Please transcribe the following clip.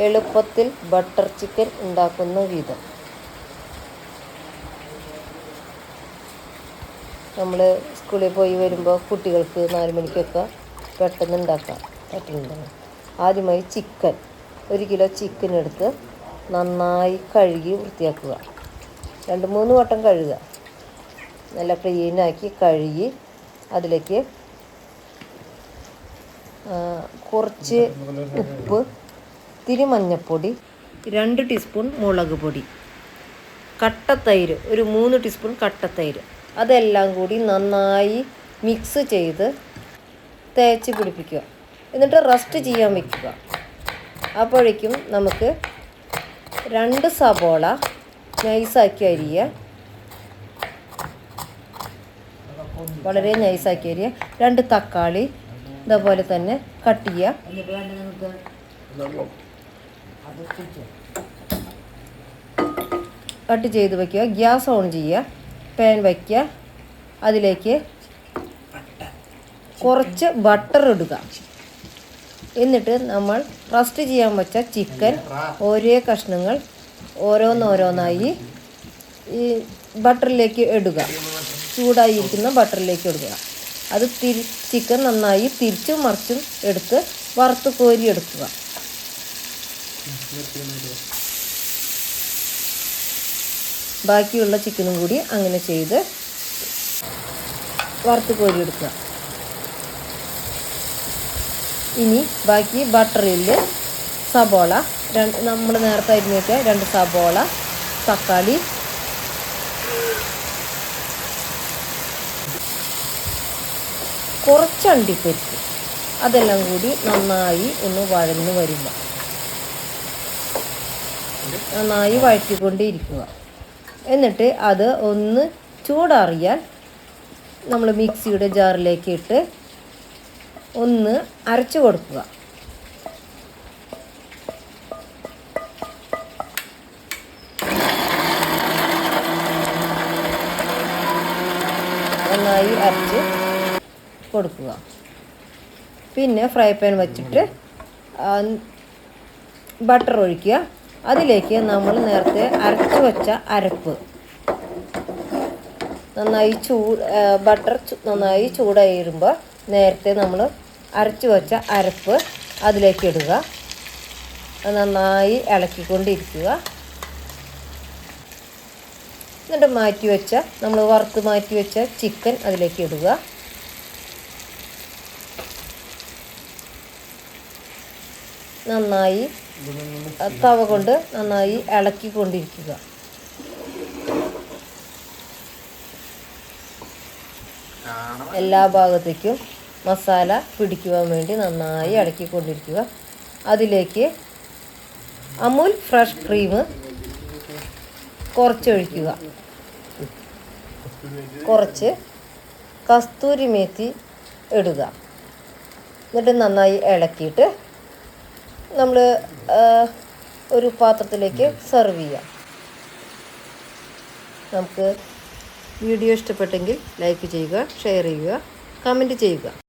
എളുപ്പത്തിൽ butter chicken ഉണ്ടാക്കുന്ന വിധം. നമ്മൾ സ്കൂളിൽ പോയി വരുമ്പോൾ കുട്ടികൾക്ക് 4 മണിക്കൊക്കെ പെട്ടെന്ന് ഉണ്ടാക്കാൻ പറ്റുന്നതാണ്. ആദ്യമായി ചിക്കൻ 1 കിലോ ചിക്കൻ എടുത്ത് നന്നായി കഴുകി വൃത്തിയാക്കുക. 2-3 വട്ടം കഴുകുക. നല്ല ക്ലീനാക്കി കഴുകി അതിലേക്ക് കുറച്ച് ഉപ്പ്, ഇത്തിരി മഞ്ഞൾപ്പൊടി, 2 ടീസ്പൂൺ മുളക് പൊടി, കട്ടത്തൈര് 3 ടീസ്പൂൺ കട്ടത്തൈര്, അതെല്ലാം കൂടി നന്നായി മിക്സ് ചെയ്ത് തേച്ച് പിടിപ്പിക്കുക. എന്നിട്ട് റസ്റ്റ് ചെയ്യാൻ വയ്ക്കുക. അപ്പോഴേക്കും നമുക്ക് 2 സബോള നൈസാക്കി അരിയുക. വളരെ നൈസാക്കി അരിയുക. 2 തക്കാളി ഇതേപോലെ തന്നെ കട്ട് ചെയ്യുക. കട്ട് ചെയ്ത് വയ്ക്കുക. ഗ്യാസ് ഓൺ ചെയ്യുക. പാൻ വയ്ക്കുക. അതിലേക്ക് കുറച്ച് ബട്ടർ ഇടുക. എന്നിട്ട് നമ്മൾ റസ്റ്റ് ചെയ്യാൻ വെച്ച ചിക്കൻ ഓരോ കഷ്ണങ്ങൾ ഓരോന്നോരോന്നായി ഈ ബട്ടറിലേക്ക് ഇടുക. ചൂടായിരിക്കുന്ന ബട്ടറിലേക്ക് ഇടുക. അത് ചിക്കൻ നന്നായി തിരിച്ചും മറിച്ചും എടുത്ത് വറുത്ത് കോരിയെടുക്കുക. ബാക്കിയുള്ള ചിക്കനും കൂടി അങ്ങനെ ചെയ്ത് വറുത്ത് കോരിയെടുക്കുക. ഇനി ബാക്കി ബട്ടറിൽ സബോള നമ്മൾ നേരത്തെ അരിഞ്ഞ് വെച്ച 2 സബോള, തക്കാളി, കുറച്ച് അണ്ടിപ്പരിപ്പ്, അതെല്ലാം കൂടി നന്നായി ഒന്ന് വഴന്ന് വരുമ്പോൾ നന്നായി വഴറ്റിക്കൊണ്ടിരിക്കുക. എന്നിട്ട് അത് ഒന്ന് ചൂടാറിയാൽ നമ്മൾ മിക്സിയുടെ ജാറിലേക്ക് ഇട്ട് ഒന്ന് അരച്ചു കൊടുക്കുക. നന്നായി അരച്ച് കൊടുക്കുക. പിന്നെ ഫ്രൈ പാൻ വെച്ചിട്ട് ബട്ടർ ഒഴിക്കുക. അതിലേക്ക് നമ്മൾ നേരത്തെ അരച്ച് വെച്ച അരപ്പ് നന്നായി ബട്ടർ നന്നായി ചൂടായി വരുമ്പോൾ നേരത്തെ നമ്മൾ അരച്ച് വെച്ച അരപ്പ് അതിലേക്ക് ഇടുക. നന്നായി ഇളക്കിക്കൊണ്ടിരിക്കുക. എന്നിട്ട് നമ്മൾ വറുത്ത് മാറ്റി വെച്ച ചിക്കൻ അതിലേക്ക് ഇടുക. നന്നായി തവ കൊണ്ട് നന്നായി ഇളക്കിക്കൊണ്ടിരിക്കുക. എല്ലാ ഭാഗത്തേക്കും മസാല പിടിക്കുവാൻ വേണ്ടി നന്നായി ഇളക്കിക്കൊണ്ടിരിക്കുക. അതിലേക്ക് അമുൽ ഫ്രഷ് ക്രീം കുറച്ചൊഴിക്കുക. കുറച്ച് കസ്തൂരി മേത്തി ഇടുക. എന്നിട്ട് നന്നായി ഇളക്കിയിട്ട് നമ്മൾ ഒരു പാത്രത്തിലേക്ക് സെർവ് ചെയ്യാം. നമുക്ക് വീഡിയോ ഇഷ്ടപ്പെട്ടെങ്കിൽ ലൈക്ക് ചെയ്യുക, ഷെയർ ചെയ്യുക, കമൻറ്റ് ചെയ്യുക.